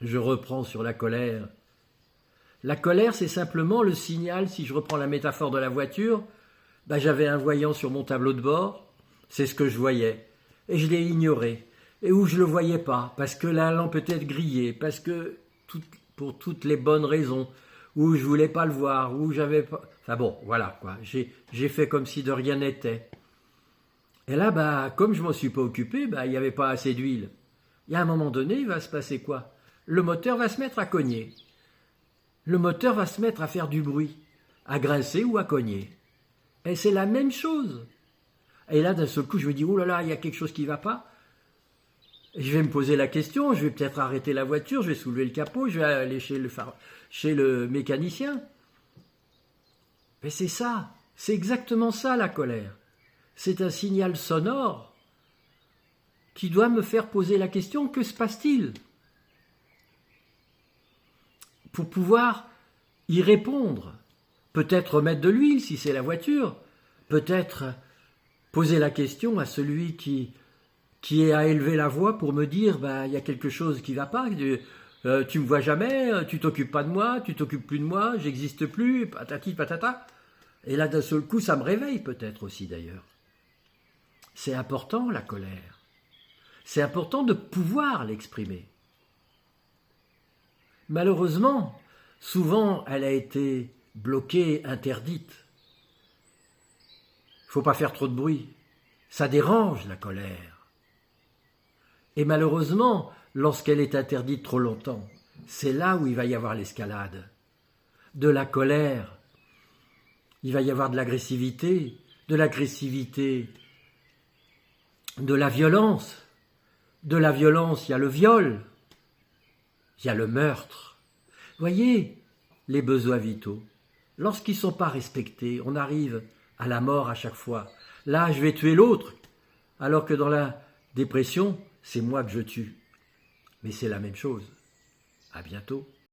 Je reprends sur la colère. La colère, c'est simplement le signal, si je reprends la métaphore de la voiture, j'avais un voyant sur mon tableau de bord, c'est ce que je voyais, et je l'ai ignoré, et où je ne le voyais pas, parce que la lampe était grillée, parce que, pour toutes les bonnes raisons, où je voulais pas le voir, où j'avais pas... Enfin bon, voilà, quoi, j'ai fait comme si de rien n'était. Et là, comme je m'en suis pas occupé, il n'y avait pas assez d'huile. Et à un moment donné, il va se passer quoi? Le moteur va se mettre à cogner. Le moteur va se mettre à faire du bruit, à grincer ou à cogner. Et c'est la même chose. Et là, d'un seul coup, je me dis, oh là là, il y a quelque chose qui ne va pas. Et je vais me poser la question, je vais peut-être arrêter la voiture, je vais soulever le capot, je vais aller chez le mécanicien. Mais c'est ça, c'est exactement ça la colère. C'est un signal sonore qui doit me faire poser la question, que se passe-t-il? Pour pouvoir y répondre. Peut-être remettre de l'huile si c'est la voiture. Peut-être poser la question à celui qui a élevé la voix pour me dire il y a quelque chose qui ne va pas. Tu me vois jamais, tu t'occupes pas de moi, tu t'occupes plus de moi, j'existe plus, patati patata. Et là d'un seul coup ça me réveille peut-être aussi d'ailleurs. C'est important la colère. C'est important de pouvoir l'exprimer. Malheureusement, souvent elle a été bloquée, interdite. Il ne faut pas faire trop de bruit. Ça dérange la colère. Et malheureusement, lorsqu'elle est interdite trop longtemps, c'est là où il va y avoir l'escalade. De la colère, il va y avoir de l'agressivité, de la violence. De la violence, il y a le viol, il y a le meurtre. Voyez, les besoins vitaux, lorsqu'ils ne sont pas respectés, on arrive à la mort à chaque fois. Là, je vais tuer l'autre, alors que dans la dépression, c'est moi que je tue. Mais c'est la même chose. À bientôt.